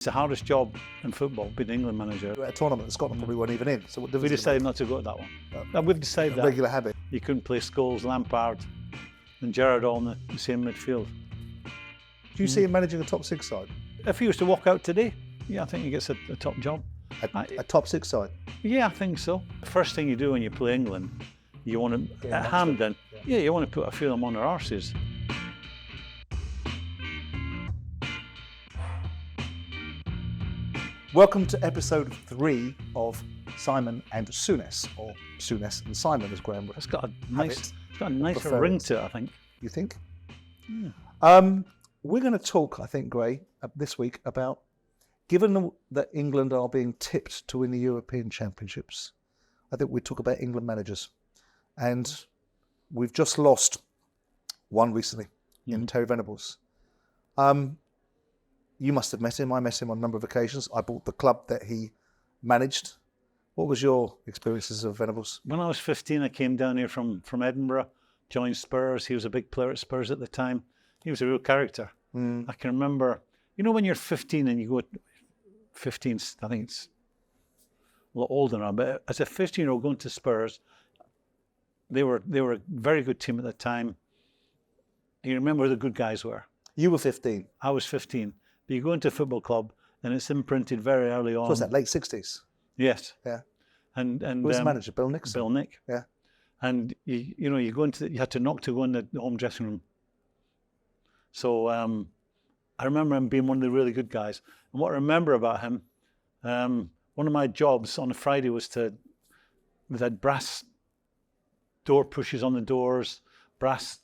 It's the hardest job in football, being England manager. At a tournament that Scotland probably weren't even in. So what We decided not to go to that one. And we've decided that. Regular habit. You couldn't play Scholes, Lampard and Gerrard all in the same midfield. Do you see him managing a top six side? If he was to walk out today, yeah, I think he gets a top job. A top six side? Yeah, I think so. The first thing you do when you play England, you want to, at Hampden, you want to put a few of them on their arses. Welcome to episode 3 of Simon and Souness, or Souness and Simon, as Graeme would It's got a nicer prefer ring it. to it, I think. You think? Yeah. We're going to talk, I think, Gray, this week about, given that England are being tipped to win the European Championships, I think we talk about England managers. And we've just lost one recently in Terry Venables. You must have met him. I met him on a number of occasions. I bought the club that he managed. What was your experiences of Venables? When I was 15, I came down here from Edinburgh, joined Spurs. He was a big player at Spurs at the time. He was a real character. I can remember, you know, when you're 15 and you go, 15, I think it's a lot older now, but as a 15-year-old going to Spurs, they were a very good team at the time. You remember who the good guys were. You were 15. I was 15. But you go into a football club and it's imprinted very early on. What was that, late 60s? Yes. Yeah. And Who was the manager? Bill Nixon? Bill Nick. Yeah. And you go into you had to knock to go in the home dressing room. So I remember him being one of the really good guys. And what I remember about him, one of my jobs on a Friday was we had brass door pushes on the doors, brass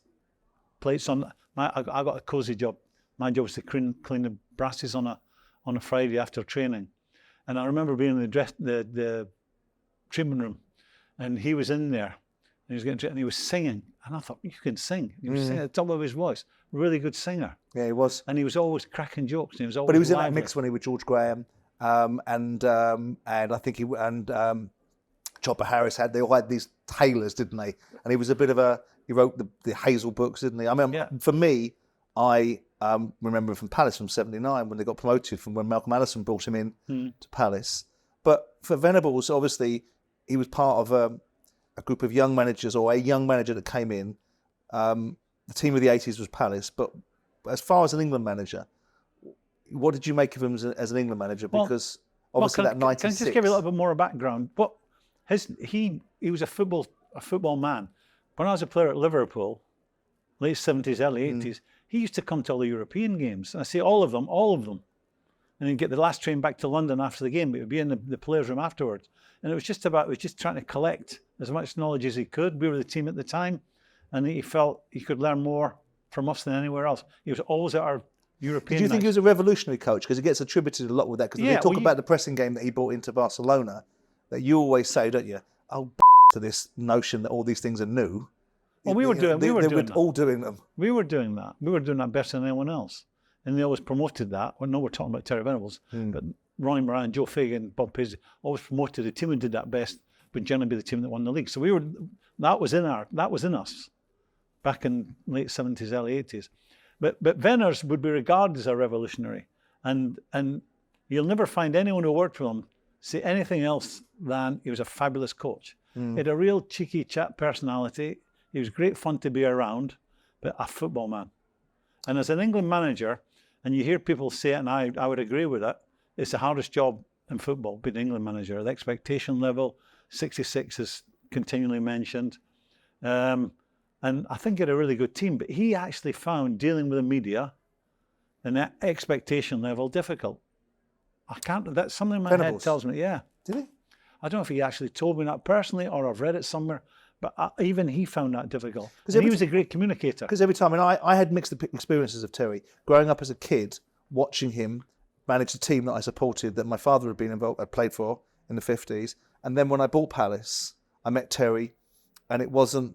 plates on. I got a cozy job. My job was to clean the brasses on a Friday after training. And I remember being in the treatment room, and he was in there, and he was singing. And I thought, you can sing. He was singing at the top of his voice. Really good singer. Yeah, he was. And he was always cracking jokes. And he was always But he was lively. in that mix when he was George Graham, and I think Chopper Harris they all had these tailors, didn't they? And he was a bit of he wrote the Hazel books, didn't he? I mean, For me, I remember from Palace from '79 when they got promoted from when Malcolm Allison brought him in to Palace. But for Venables, obviously, he was part of a group of young managers, or a young manager that came in. The team of the 80s was Palace, but as far as an England manager, what did you make of him as an England manager? Because obviously that 96. Can I just give you a little bit more background? He was a football man. When I was a player at Liverpool, late 70s, early 80s, he used to come to all the European games. And I say all of them. And then get the last train back to London after the game, but it would be in the players' room afterwards. And it was just trying to collect as much knowledge as he could. We were the team at the time, and he felt he could learn more from us than anywhere else. He was always at our European Do you think nights. he was a revolutionary coach? Because he gets attributed a lot with that. Because they talk about the pressing game that he brought into Barcelona, that you always say, don't you? Oh, to this notion that all these things are new. Well, we were doing them. We were doing that. We were doing that better than anyone else. And they always promoted that. Well, no, we're talking about Terry Venables, but Ronnie Moran, Joe Fagan, Bob Paisley always promoted the team who did that best would generally be the team that won the league. So that was in us back in late 70s, early 80s. But Venners would be regarded as a revolutionary, and you'll never find anyone who worked with him say anything else than he was a fabulous coach. He had a real cheeky chat personality. He was great fun to be around, but a football man. And as an England manager, and you hear people say it, and I would agree with it, it's the hardest job in football, being an England manager. The expectation level, 66 is continually mentioned. And I think he had a really good team, but he actually found dealing with the media and that expectation level difficult. That's something in my head tells me, yeah. Did he? I don't know if he actually told me that personally or I've read it somewhere, but even he found that difficult. And he was a great communicator. Because every time, I had mixed experiences of Terry. Growing up as a kid, watching him manage a team that I supported, that my father had played for in the 50s. And then when I bought Palace, I met Terry, and it was a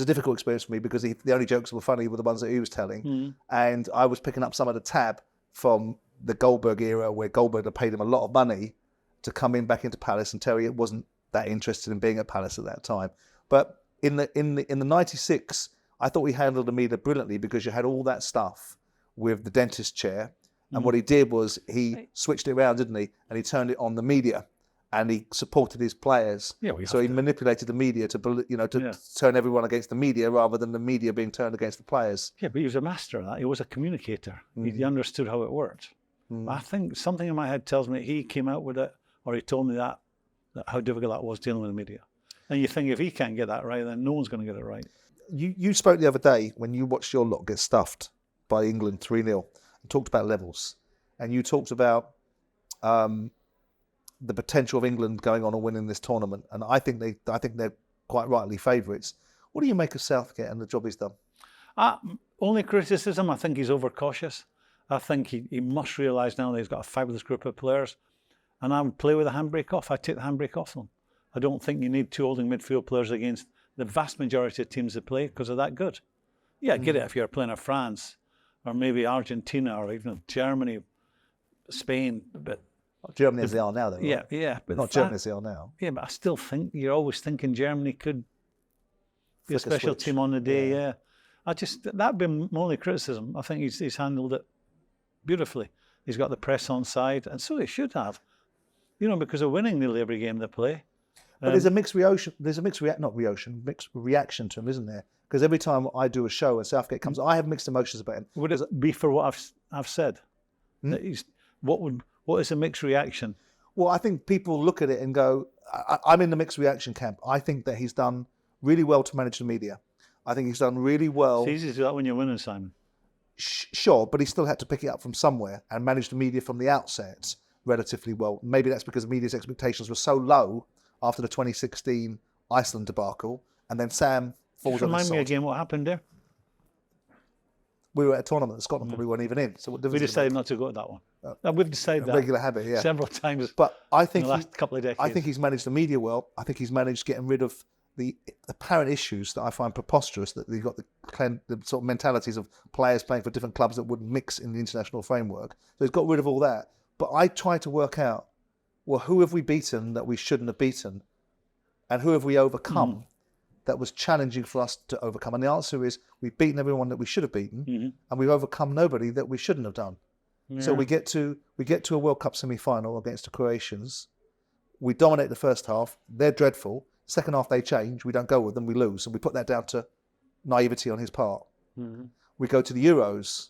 difficult experience for me because the only jokes that were funny were the ones that he was telling. And I was picking up some of the tab from the Goldberg era, where Goldberg had paid him a lot of money to come back into Palace, and Terry wasn't that interested in being at Palace at that time. But in the 96, I thought he handled the media brilliantly, because you had all that stuff with the dentist chair, And what he did was he switched it around, didn't he? And he turned it on the media, and he supported his players. Yeah, so he manipulated the media to turn everyone against the media rather than the media being turned against the players. Yeah, but he was a master of that. He was a communicator. He understood how it worked. I think something in my head tells me he came out with it, or he told me that how difficult that was dealing with the media. And you think if he can't get that right, then no one's going to get it right. You spoke the other day when you watched your lot get stuffed by England 3-0 and talked about levels. And you talked about the potential of England going on and winning this tournament. And I think they're quite rightly favourites. What do you make of Southgate and the job he's done? Only criticism, I think he's overcautious. I think he must realise now that he's got a fabulous group of players. And I would play with the handbrake off. I'd take the handbrake off them. I don't think you need two holding midfield players against the vast majority of teams that play because they're that good. Yeah, I get it if you're playing at France or maybe Argentina or even Germany, Spain. But Germany as they are now, though. Right? Yeah. But not Germany as they are now. Yeah, but I still think you're always thinking Germany could be a special team on the day. Yeah. That'd be my only criticism. I think he's handled it beautifully. He's got the press on side, and so he should have. Because they're winning nearly every game they play. But there's a mixed reaction. Mixed reaction to him, isn't there? Because every time I do a show and Southgate comes, I have mixed emotions about him. Would it be for what I've said? That what is a mixed reaction? Well, I think people look at it and go, I'm in the mixed reaction camp. I think that he's done really well to manage the media. I think he's done really well. It's easy to do that when you're winning, Simon. Sure, but he still had to pick it up from somewhere and manage the media from the outset relatively well. Maybe that's because the media's expectations were so low after the 2016 Iceland debacle, and then Sam falls on his side. Remind me again what happened there. We were at a tournament that Scotland probably weren't even in. So what we decided not to go to that one. We've decided that regular habit, yeah, several times. But I think in the last couple of decades, I think he's managed the media well. I think he's managed getting rid of the apparent issues that I find preposterous. That you've got the sort of mentalities of players playing for different clubs that wouldn't mix in the international framework. So he's got rid of all that. But I try to work out, well, who have we beaten that we shouldn't have beaten? And who have we overcome that was challenging for us to overcome? And the answer is we've beaten everyone that we should have beaten, and we've overcome nobody that we shouldn't have done. Yeah. So we get to a World Cup semi-final against the Croatians. We dominate the first half. They're dreadful. Second half they change. We don't go with them. We lose. And we put that down to naivety on his part. We go to the Euros.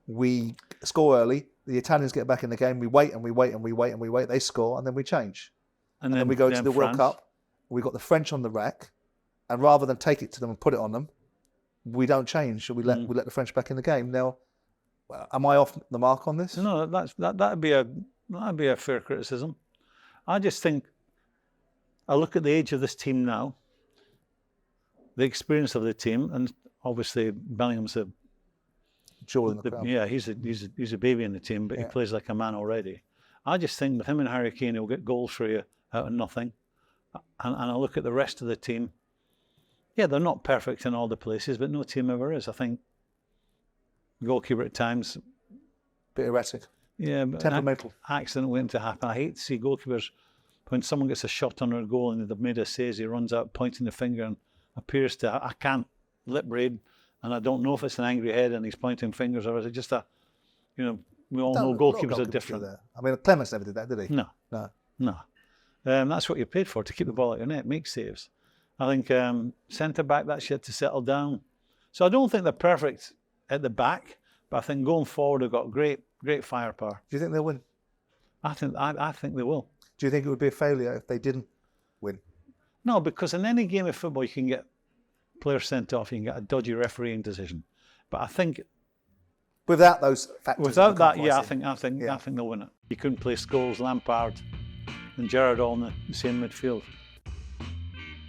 We score early. The Italians get back in the game. We wait and we wait and we wait and we wait. They score and then we change. And then we go to the World Cup. We've got the French on the rack. And rather than take it to them and put it on them, we don't change. We let the French back in the game. Now, am I off the mark on this? No, that'd be a fair criticism. I just think I look at the age of this team now, the experience of the team, and obviously Bellingham's a jewel in the crown. Yeah, he's a baby in the team, but he plays like a man already. I just think with him and Harry Kane, he'll get goals for you out of nothing. And I look at the rest of the team. Yeah, they're not perfect in all the places, but no team ever is. I think goalkeeper at times, bit erratic. Yeah, but temperamental. Accident waiting to happen. I hate to see goalkeepers when someone gets a shot under a goal and they've made a save, he runs out pointing the finger and appears to, I can't lip read, and I don't know if it's an angry head and he's pointing fingers or is it just we all know goalkeepers are different. I mean, Clemens never did that, did he? No. That's what you're paid for, to keep the ball at your net, make saves. I think centre-back, that's yet to settle down. So I don't think they're perfect at the back, but I think going forward they've got great firepower. Do you think they'll win? I think they will. Do you think it would be a failure if they didn't win? No, because in any game of football you can get players sent off, you can get a dodgy refereeing decision. But I think without those factors, without that, I think they'll win it. You couldn't play Scholes, Lampard, and Gerrard all in the same midfield.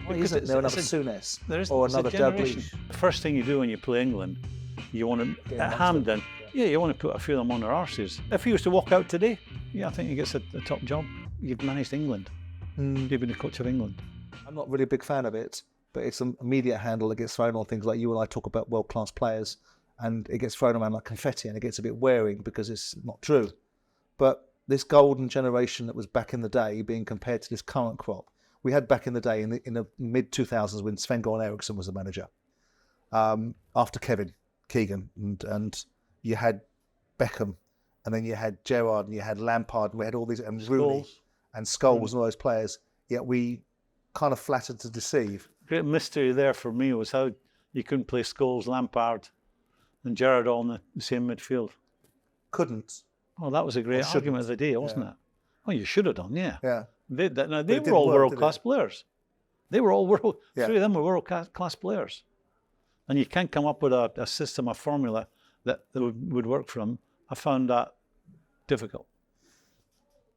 Well, isn't there another Souness or another Dalglish? The first thing you do when you play England, you want to at Hampden. Yeah, you want to put a few of them on their arses. If he was to walk out today, I think he gets a top job. You've managed England. You've been the coach of England. I'm not really a big fan of it, but it's a media handle that gets thrown on things like you and I talk about world-class players, and it gets thrown around like confetti, and it gets a bit wearing because it's not true. But this golden generation that was back in the day being compared to this current crop, we had back in the day in the mid-2000s when Sven-Göran Eriksson was the manager, after Kevin Keegan, and you had Beckham and then you had Gerrard, and you had Lampard, and we had all these, and Rooney, and Scholes, and all those players. Yet we kind of flattered to deceive. Great mystery there for me was how you couldn't play Scholes, Lampard, and Gerrard all in the same midfield. Couldn't. Oh, that was a great argument of the day, wasn't it? Oh, you should have done, yeah. Yeah. They were all world-class players. They were all three of them were world-class players. And you can't come up with a system, a formula that would work for them. I found that difficult.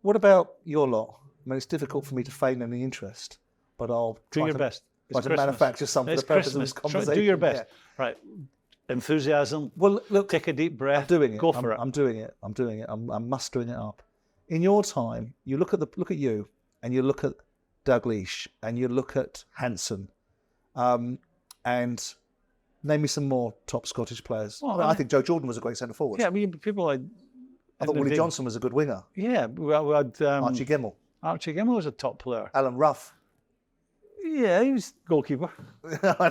What about your lot? I mean, it's difficult for me to feign any interest, but I'll do your best. Try to manufacture something for the purpose of this conversation. Do your best. Yeah. Right. Enthusiasm. Well, look, take a deep breath. I'm doing it. Go for it. I'm doing it. I'm mustering it up. In your time, you look at you, and you look at Dalglish, and you look at Hansen, and name me some more top Scottish players. Well, I think Joe Jordan was a great centre forward. Yeah, I mean, people like. I thought Willie Johnson was a good winger. Yeah, we had Archie Gemmell. Archie Gemmell was a top player. Alan Rough. Yeah, he was goalkeeper.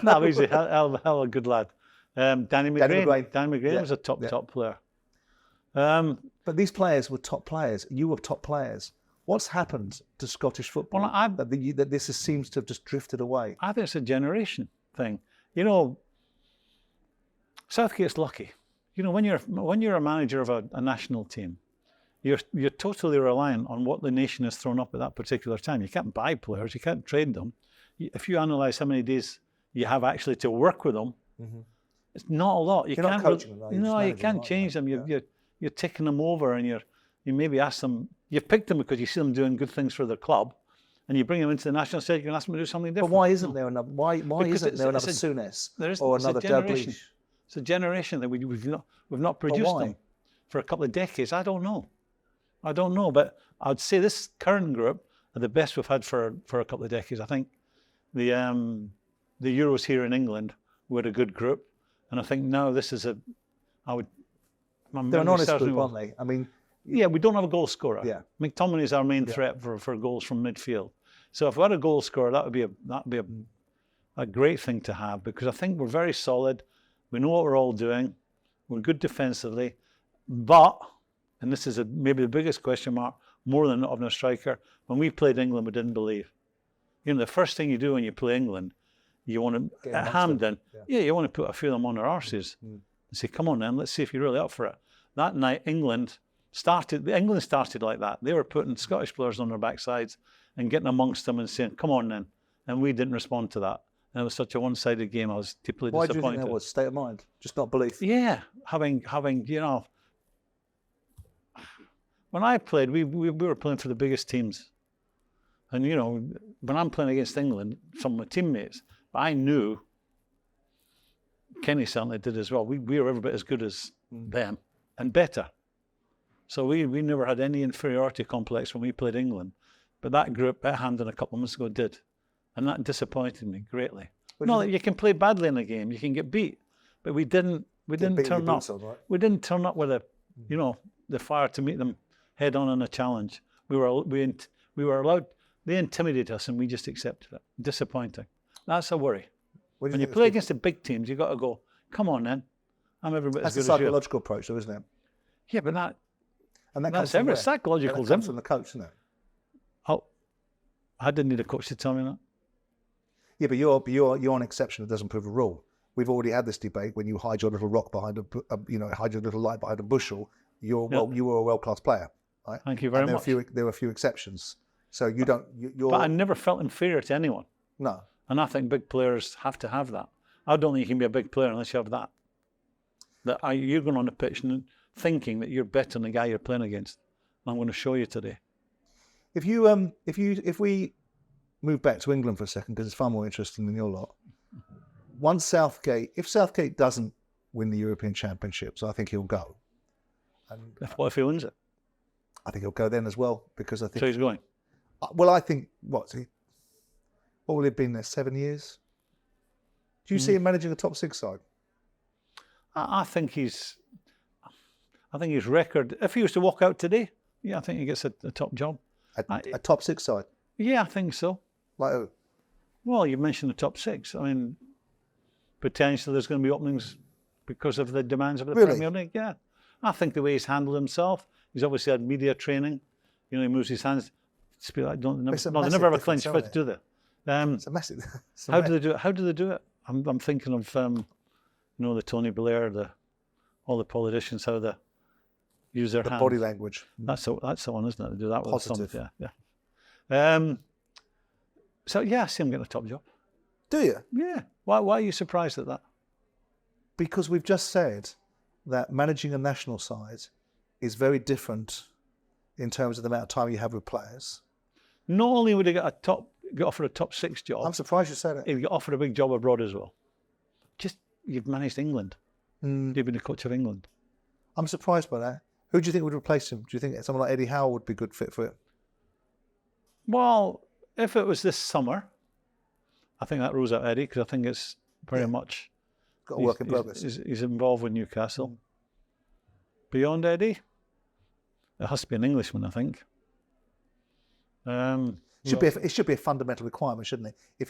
No, he was a hell of a good lad. Danny McGrain was a top player. But these players were top players. You were top players. What's happened to Scottish football that this seems to have just drifted away? I think it's a generation thing. You know, Southgate's lucky. You know, when you're a manager of a national team, you're totally reliant on what the nation has thrown up at that particular time. You can't buy players, you can't trade them. If you analyse how many days you have actually to work with them, it's not a lot. You're not coaching them. No, you can't change them. You're taking them over, and you maybe ask them. You picked them because you see them doing good things for their club, and you bring them into the national stage. You can ask them to do something different. But why isn't there another? Why isn't there another Souness or another Dalglish? It's a generation that we've not produced them for a couple of decades. I don't know, but I'd say this current group are the best we've had for a couple of decades. I think the Euros here in England were a good group, and I think now this is they're an honest group, aren't they? I mean, yeah, we don't have a goal scorer. Yeah, McTominay is our main threat for goals from midfield. So if we had a goal scorer, that would be a great thing to have, because I think we're very solid. We know what we're all doing. We're good defensively, but, and this is maybe the biggest question mark, more than not having a striker. When we played England, we didn't believe. You know, the first thing you do when you play England, you want to, at Hampden, you want to put a few of them on their arses and say, come on then, let's see if you're really up for it. That night, England started like that. They were putting Scottish players on their backsides and getting amongst them and saying, come on then. And we didn't respond to that. And it was such a one-sided game. I was deeply disappointed. Why do you think that was? State of mind? Just not belief? Yeah, having you know, when I played, we were playing for the biggest teams. And, you know, when I'm playing against England, some of my teammates, I knew, Kenny certainly did as well, we were every bit as good as them and better. So we never had any inferiority complex when we played England. But that group at Hampden a couple of months ago did. And that disappointed me greatly. No, you can play badly in a game, you can get beat, but we didn't turn up. We didn't turn up with the fire to meet them head on in a challenge. We were allowed. They intimidated us, and we just accepted it. Disappointing. That's a worry. When you play against the big teams, you got to go, come on then, I'm every bit as good as you. That's a psychological approach, though, isn't it? Yeah, but that's every psychological. That comes from the coach, isn't it? Oh, I didn't need a coach to tell me that. Yeah, but you're an exception that doesn't prove a rule. We've already had this debate. When you hide your little rock behind hide your little light behind a bushel, you were a world-class player, right? Thank you very much. There were a few exceptions. So you don't. But I never felt inferior to anyone. No. And I think big players have to have that. I don't think you can be a big player unless you have that. You're going on the pitch and thinking that you're better than the guy you're playing against. And I'm going to show you today. If we move back to England for a second, because it's far more interesting than your lot. If Southgate doesn't win the European Championships, I think he'll go. And what if he wins it? I think he'll go then as well, because I think. So he's going. Well, I think what will he have been there 7 years? Do you see him managing a top six side? I think his record. If he was to walk out today, I think he gets a top job. A top six side. Yeah, I think so. Like who? Well, you mentioned the top six. I mean, potentially there's going to be openings because of the demands of the Premier League. Yeah, I think the way he's handled himself, he's obviously had media training. You know, he moves his hands. They never have a clenched fist, do they? It's a massive. How do they do it? How do they do it? I'm thinking of you know, the Tony Blair, all the politicians, how they use their hands. Body language. That's the one, isn't it? They do that with Positive. some, yeah. So yeah, I see him getting a top job. Do you? Yeah. Why are you surprised at that? Because we've just said that managing a national side is very different in terms of the amount of time you have with players. Not only would he get offered a top 6 job. I'm surprised you said it. He'd get offered a big job abroad as well. Just, you've managed England. You've been the coach of England. I'm surprised by that. Who do you think would replace him? Do you think someone like Eddie Howe would be a good fit for it? Well, if it was this summer, I think that rules out Eddie, because I think it's very much... Got a work in progress. He's involved with Newcastle. Beyond Eddie, it has to be an Englishman, I think. It should be a fundamental requirement, shouldn't it? If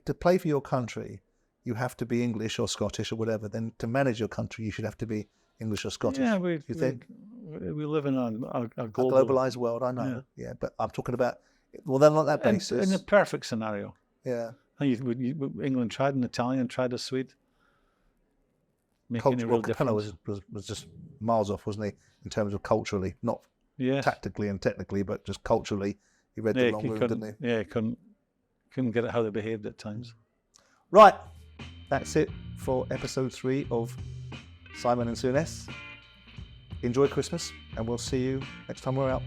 to play for your country, you have to be English or Scottish or whatever. Then to manage your country, you should have to be English or Scottish. Yeah, you think we live in a globalized world. I know. Yeah, but I'm talking about then on that basis. In a perfect scenario. Yeah. England tried, an Italian tried, a Swede. Making a real difference. Was just miles off, wasn't he, in terms of culturally, not tactically and technically, but just culturally. He read the long room, didn't he? Yeah, he couldn't get it how they behaved at times. Right, that's it for episode 3 of Simon and Souness. Enjoy Christmas, and we'll see you next time we're out.